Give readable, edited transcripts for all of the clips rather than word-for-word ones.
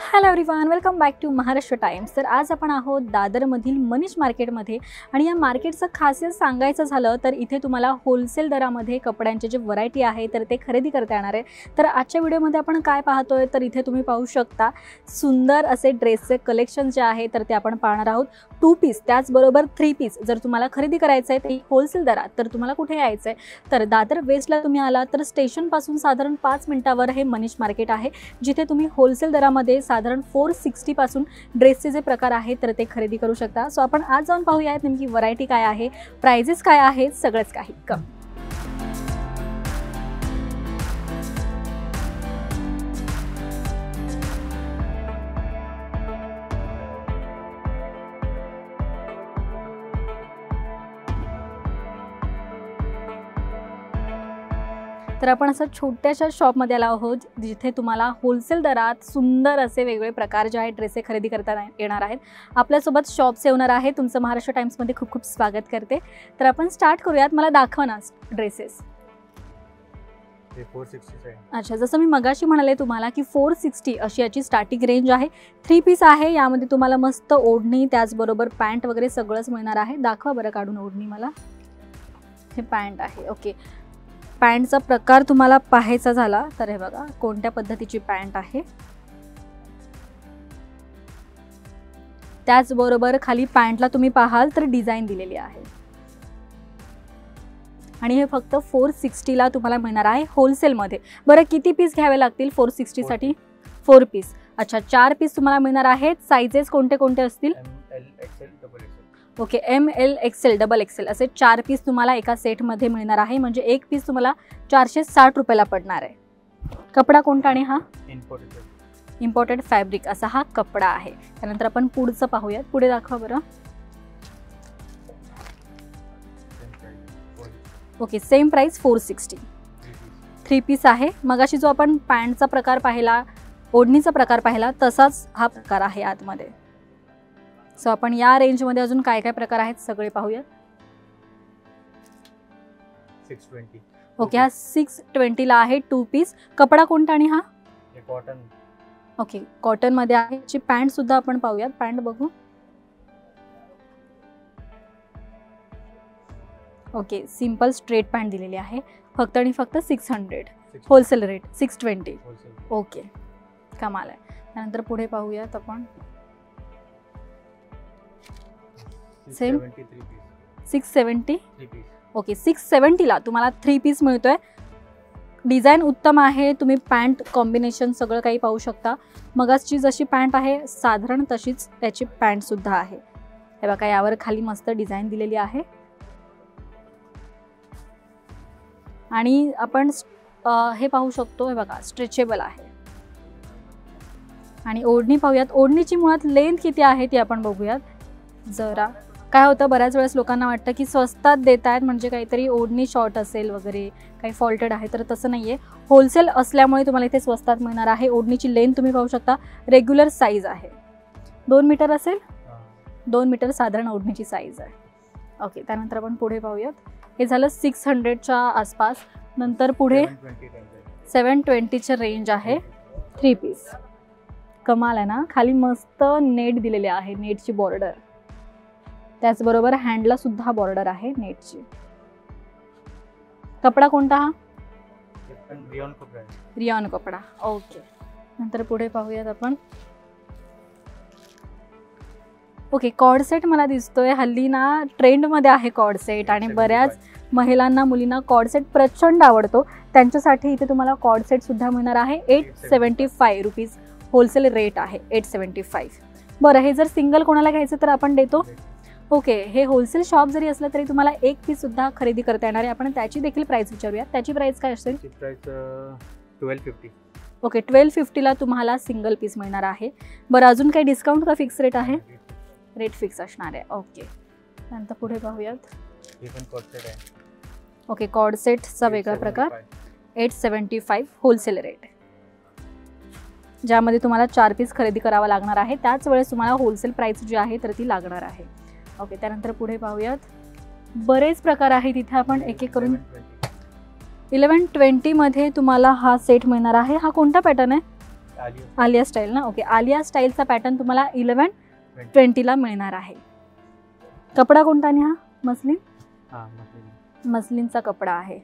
Hello everyone, welcome back to Maharashtra Times. तर आज आपण आहोत दादरमधील मनीष मार्केटमध्ये आणि या मार्केटचं खासियत सांगायचं झालं तर इथे तुम्हाला होलसेल दरामध्ये कपड्यांचे जे व्हरायटी आहे तर ते खरेदी करता येणार आहे। तर आजच्या व्हिडिओमध्ये आपण काय पाहतोय तर इथे तुम्ही पाहू शकता सुंदर असे ड्रेसचे कलेक्शन जे आहे तर ते आपण पाहणार आहोत। 2 पीस त्याचबरोबर 3 पीस जर तुम्हाला खरेदी करायचं आहे ते होलसेल दरात तर तुम्हाला कुठे यायचं आहे तर दादर वेस्टला तुम्ही आला तर स्टेशनपासून साधारण 5 मिनिटावर हे मनीष मार्केट आहे, जिथे तुम्ही होलसेल दरामध्ये साधारण 460 पासून ड्रेसचे जे प्रकार आहेत तर ते खरेदी करू शकता। सो आपण आज जाऊन पाहूयात नेमकी व्हरायटी काय आहे, प्राइजेस काय आहेत, सगळंच काही कम। तर आपण असं छोट्याशा शॉपमध्ये आलो आहोत जिथे तुम्हाला होलसेल दरात सुंदर असे वेगवेगळे प्रकार जे आहेत ड्रेसे खरेदी करता येणार आहेत। आपल्यासोबत शॉप्स येणार आहे। तुमचं महाराष्ट्र टाइम्समध्ये खूप खूप स्वागत करते। तर आपण स्टार्ट करूयात। मला दाखवा ना ड्रेसेस। 460 आहे। अच्छा, जसं मी मगाशी म्हणाले तुम्हाला की 460 अशी याची स्टार्टिंग रेंज आहे। 3 पीस आहे, यामध्ये तुम्हाला मस्त ओढणी त्याचबरोबर पॅन्ट वगैरे सगळंच मिळणार आहे। दाखवा बरं काढून ओढणी मला। हे पॅन्ट आहे। ओके, पॅन्टचा प्रकार तुम्हाला पाहायचा झाला तर हे बघा कोणत्या पद्धतीची पॅन्ट आहे। त्याचबरोबर खाली पॅन्टला तुम्ही पाहाल तर डिझाईन दिलेली आहे आणि हे फक्त 460 ला तुम्हाला मिळणार आहे होलसेल मध्ये। बरं किती पीस घ्यावे लागतील 460 साठी? 4 पीस। अच्छा, 4 पीस तुम्हाला मिळणार आहेत। साइजेस कोणते कोणते असतील? Okay, ML XL double XL असे 4 पीस तुम्हाला एका सेटमध्ये मिळणार आहे। म्हणजे एक पीस तुम्हाला 460 रुपयाला पडणार आहे। कपडा कोणता आणि हा इम्पोर्टेड फॅब्रिक असा हा कपडा आहे। त्यानंतर आपण पुढचं पाहूयात। पुढे दाखवा बरं। Okay, same price 460। 3 पीस आहे। मगाशी जो आपण पॅन्टचा प्रकार पाहिला, ओढणीचा प्रकार पाहिला, तसाच हा प्रकार आहे आतमध्ये। सो आपण या रेंजमध्ये अजून काय काय प्रकार आहेत सगळे पाहूया। 620। ओके, हा 620 ला आहे 2 पीस। कपडा कोणता आणि हा? कॉटन। ओके, कॉटन मध्ये आहे। याची पॅन्ट सुद्धा आपण पाहूयात। पॅन्ट बघू। ओके, सिंपल स्ट्रेट पॅन्ट दिलेली आहे। फक्त आणि फक्त 600 होलसेल रेट 620। ओके, कमाल आहे। त्यानंतर पुढे पाहूयात आपण। सेम 670। ओके, 670 ला तुम्हाला 3 पीस मिळतोय। डिझाईन उत्तम आहे। तुम्ही पॅन्ट कॉम्बिनेशन सगळं काही पाहू शकता। मगाची जशी पॅन्ट आहे साधारण तशीच त्याची पॅन्ट सुद्धा आहे। हे बघा, यावर खाली मस्त डिझाईन दिलेली आहे आणि आपण हे पाहू शकतो। हे बघा स्ट्रेचेबल आहे। आणि ओढणी पाहूयात। ओढणीची मुळात लेंथ किती आहे ती आपण बघूयात जरा। काय होतं, बऱ्याच वेळेस लोकांना वाटतं की स्वस्तात देत आहेत म्हणजे काहीतरी ओढणी शॉर्ट असेल वगैरे, काही फॉल्टेड आहे, तर तसं नाही आहे। होलसेल असल्यामुळे तुम्हाला इथे स्वस्तात मिळणार आहे। ओढणीची लेंथ तुम्ही पाहू शकता, रेग्युलर साईज आहे। 2 मीटर असेल, 2 मीटर साधारण ओढणीची साईज आहे। ओके, त्यानंतर आपण पुढे पाहूयात। हे झालं 600च्या आसपास। नंतर पुढे 720ची रेंज आहे। 3 पीस। कमाल आहे ना। खाली मस्त नेट दिलेले आहे, नेटची बॉर्डर। त्याचबरोबर हँडला सुद्धा बॉर्डर आहे नेटची। कपडा कोणता हा? रियॉन कपडा। ओके, नंतर पुढे पाहूयात आपण। ओके, कॉर्ड सेट मला दिसतोय। हल्ली ना ट्रेंडमध्ये आहे कॉर्ड सेट आणि बऱ्याच महिलांना मुलींना कॉर्ड सेट प्रचंड आवडतो। त्यांच्यासाठी इथे तुम्हाला कॉर्ड सेट सुद्धा मिळणार आहे। 875 रुपीज होलसेल रेट आहे। 875। बरं, हे जर सिंगल कोणाला घ्यायचं तर आपण देतो। ओके, हे होलसेल शॉप जरी असलं तरी तुम्हाला एक पीस सुद्धा खरेदी करता येणार आहे। आपण त्याची देखील प्राइस विचारूया। त्याची प्राइस काय असेल? 1250। ओके, 1250 ला तुम्हाला सिंगल पीस मिळणार आहे। बरं, अजून काही डिस्काउंट का फिक्स रेट आहे? रेट फिक्स असणार आहे। ओके, नंतर पुढे पाहूयात। ओके, कॉर्ड सेटचा वेगळा प्रकार 875 होलसेल रेट, ज्यामध्ये तुम्हाला 4 पीस खरेदी करावा लागणार आहे। त्याच वेळेस तुम्हाला होलसेल प्राइस जी आहे तर ती लागणार आहे। ओके, त्यानंतर पुढे पाहूयात। बरेच प्रकार आहेत इथे, आपण एक एक करून 1120 मध्ये तुम्हाला हा सेट मिळणार आहे। हा कोणता पॅटर्न आहे? आलिया आलिया स्टाईल ना. ओके, आलिया स्टाईलचा पॅटर्न तुम्हाला 1120ला मिळणार आहे. कपडा कोणता आणि हा मस्लिन? हां मस्लिनचा कपडा आहे.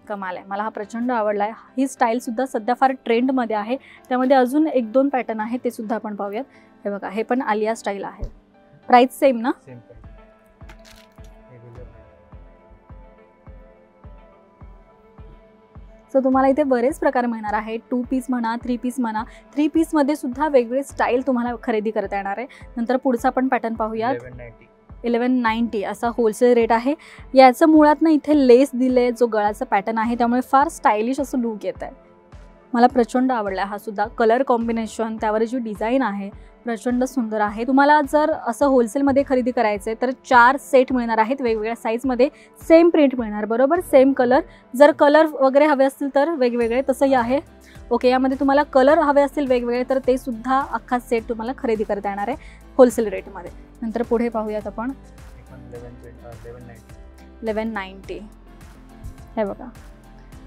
कमाल आहे, मला हा प्रचंड आवडला आहे. ही स्टाईलसुद्धा सध्या फार ट्रेंडमध्ये आहे. त्यामध्ये अजून 1-2 पॅटर्न आहे, ते सुद्धा आपण पाहूयात. हे बघा, हे पण आलिया स्टाईल आहे. प्राइस सेम ना? सेम. सो तुम्हाला इथे बरेच प्रकार मिळणार आहे. 2 पीस म्हणा, 3 पीस म्हणा. 3 पीसमध्ये सुद्धा वेगवेगळे स्टाईल तुम्हाला खरेदी करता येणार आहे. नंतर पुढचा आपण पॅटर्न पाहूयात. 1190 असा होलसेल रेट आहे. याचं मुळात ना इथे लेस दिले, जो गळाचा पॅटर्न आहे, त्यामुळे फार स्टायलिश असं लुक येत आहे. मला प्रचंड आवडला हा सुद्धा. कलर कॉम्बिनेशन, त्यावर जी डिझाईन आहे प्रचंड सुंदर आहे. तुम्हाला जर असं होलसेलमध्ये खरेदी करायचं आहे तर 4 सेट मिळणार आहेत वेगवेगळ्या साईजमध्ये. सेम प्रिंट मिळणार, बरोबर, सेम कलर. जर कलर वगैरे हवे असतील तर वेगवेगळे, तसंही आहे. ओके, यामध्ये तुम्हाला कलर हवे असतील वेगवेगळे तर ते सुद्धा अख्खा सेट तुम्हाला खरेदी करता येणार आहे होलसेल रेटमध्ये. नंतर पुढे पाहूयात आपण. 1190. हे बघा,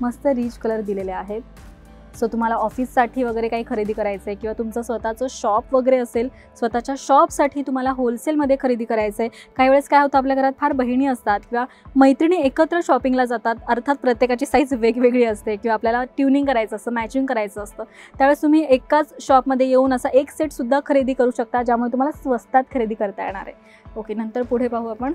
मस्त रिच कलर दिलेले आहेत. सो तुम्हाला ऑफिससाठी वगैरे काही खरेदी करायचं आहे किंवा तुमचं स्वतःचं शॉप वगैरे असेल, स्वतःच्या शॉपसाठी तुम्हाला होलसेलमध्ये खरेदी करायचं आहे. काही वेळेस काय होतं, आपल्या घरात फार बहिणी असतात किंवा मैत्रिणी एकत्र शॉपिंगला जातात. अर्थात प्रत्येकाची साईज वेगवेगळी असते किंवा आपल्याला ट्युनिंग करायचं असतं, मॅचिंग करायचं असतं. त्यावेळेस तुम्ही एकाच शॉपमध्ये येऊन असा एक सेटसुद्धा खरेदी करू शकता, ज्यामुळे तुम्हाला स्वस्तात खरेदी करता येणार आहे. ओके, नंतर पुढे पाहू आपण.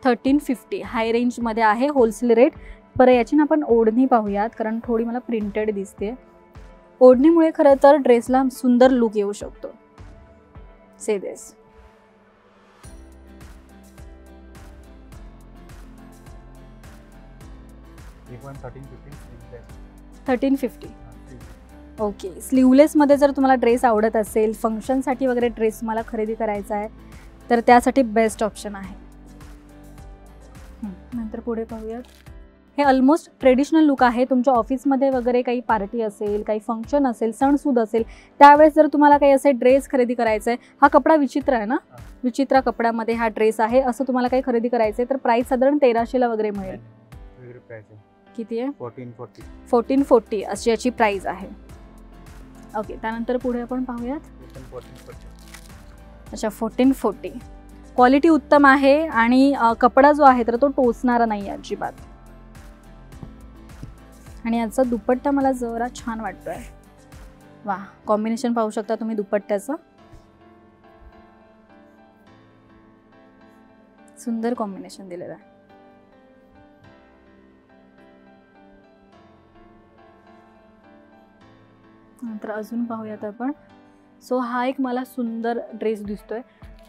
1350 हाय रेंजमध्ये आहे होलसेल रेट. बरं, याची ना आपण ओढणी पाहूयात, कारण थोडी मला प्रिंटेड दिसते. ओढणीमुळे खरं तर ड्रेसला सुंदर लुक येऊ शकतो. से दिस. हे पण 1350. ओके, स्लीवलेसमध्ये जर तुम्हाला ड्रेस आवडत असेल, फंक्शनसाठी वगैरे ड्रेस तुम्हाला खरेदी करायचा आहे तर त्यासाठी बेस्ट ऑप्शन आहे. नंतर पुढे पाहूयात. हे ऑलमोस्ट ट्रेडिशनल लुक आहे. तुमच्या ऑफिसमध्ये वगैरे काही पार्टी असेल, काही फंक्शन असेल, सणसूद असेल, त्यावेळेस जर तुम्हाला काही असे ड्रेस खरेदी करायचं आहे. हा कपडा विचित्र आहे ना, विचित्र कपड्यामध्ये हा ड्रेस आहे. असं तुम्हाला काही खरेदी करायचं आहे तर प्राईस साधारण 1300ला वगैरे मिळेल. किती आहे? 1440 अशी याची प्राईस आहे. ओके, त्यानंतर पुढे आपण पाहूयात. अच्छा, 1440. क्वालिटी उत्तम आहे आणि कपडा जो आहे तर तो टोचणारा नाही आहे अजिबात. आणि याचा दुपट्टा मला जरा छान वाटतोय. वा, कॉम्बिनेशन पाहू शकता तुम्ही दुपट्ट्याचं. सुंदर कॉम्बिनेशन दिलेलं आहे. नंतर अजून पाहूयात आपण. सो हा एक मला सुंदर ड्रेस दिसतोय,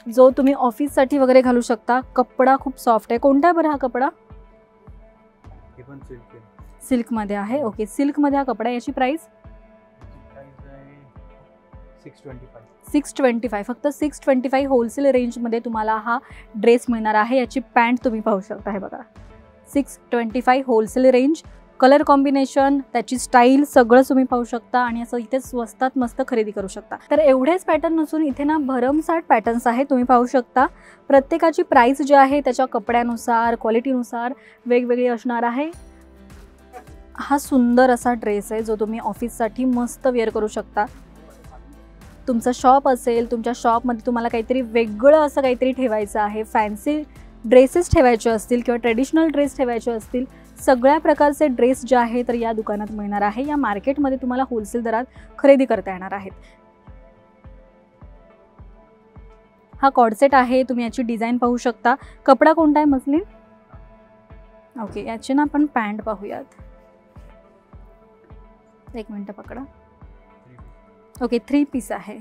जो तुम्ही ऑफिससाठी वगैरे घालू शकता. कपडा खूप सॉफ्ट आहे. कोणता आहे बरं हा कपडा? सिल्कमध्ये आहे. ओके, सिल्कमध्ये हा कपडा. याची प्राइस 625. फक्त 625 होलसेल रेंजमध्ये तुम्हाला हा ड्रेस मिळणार आहे. याची पॅन्ट तुम्ही पाहू शकता. हे बघा, 625 होलसेल रेंज. कलर कॉम्बिनेशन, त्याची स्टाईल सगळं तुम्ही पाहू शकता आणि असं इथे स्वस्तात मस्त खरेदी करू शकता. तर एवढेच पॅटर्न नसून इथे ना भरमसाठ पॅटर्न्स आहेत, तुम्ही पाहू शकता. प्रत्येकाची प्राइस जी आहे त्याच्या कपड्यानुसार, क्वालिटीनुसार वेगवेगळी असणार आहे. हा सुंदर असा ड्रेस आहे जो तुम्ही ऑफिससाठी मस्त वेअर करू शकता. तुमचं शॉप असेल, तुमच्या शॉपमध्ये तुम्हाला काहीतरी वेगळं असं काहीतरी ठेवायचं आहे, फॅन्सी ड्रेसेस ठेवायचे असतील किंवा ट्रेडिशनल ड्रेस ठेवायचे असतील, सगळ्या प्रकारचे ड्रेस जे आहे तर या दुकानात मिळणार आहे. या मार्केटमध्ये तुम्हाला होलसेल दरात खरेदी करता येणार आहेत. हा कॉर्डसेट आहे, तुम्ही याची डिझाईन पाहू शकता. कपडा कोणता आहे? मस्लिन. ओके, याची ना आपण पॅन्ट पाहूयात. एक मिनटं पकडा. ओके, 3 पीस आहे.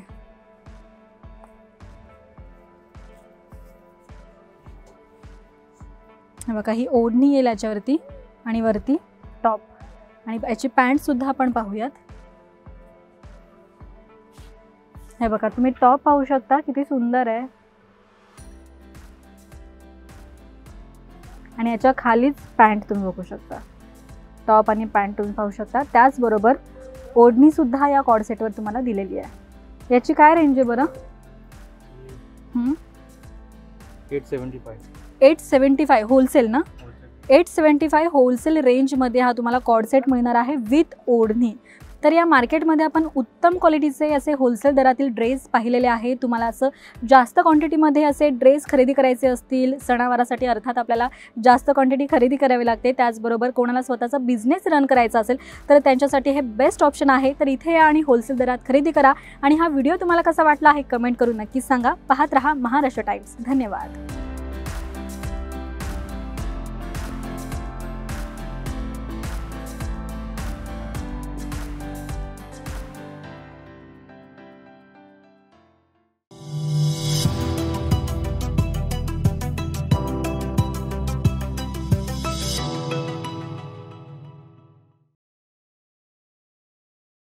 बघा, ही ओढणी येईल याच्यावरती आणि वरती टॉप, आणि याची पॅन्ट सुद्धा आपण पाहूयात. हे बघा, तुम्ही टॉप पाहू शकता, किती सुंदर आहे. आणि याच्या खालीच पॅन्ट तुम्ही बघू शकता. टॉप आणि पॅन्ट तुम्ही पाहू शकता. त्याचबरोबर ओढणी सुद्धा या कॉर्डसेटवर तुम्हाला दिलेली आहे. याची काय रेंज आहे बरं? 875. 875 होलसेल ना. 875 होलसेल रेंजमध्ये हा तुम्हाला कॉर्ड सेट मिळणार आहे विथ ओढणी. तर या मार्केटमध्ये आपण उत्तम क्वालिटीचे असे होलसेल दरातील ड्रेस पाहिलेले आहे. तुम्हाला असं जास्त क्वांटिटीमध्ये असे ड्रेस खरेदी करायचे असतील, सणावारासाठी अर्थात आपल्याला जास्त क्वांटिटी खरेदी करावी लागते, त्याचबरोबर कोणाला स्वतःचा बिझनेस रन करायचा असेल तर त्यांच्यासाठी हे बेस्ट ऑप्शन आहे. तर इथे या आणि होलसेल दरात खरेदी करा. आणि हा व्हिडिओ तुम्हाला कसा वाटला आहे कमेंट करून नक्कीच सांगा. पाहत रहा महाराष्ट्र टाइम्स. धन्यवाद.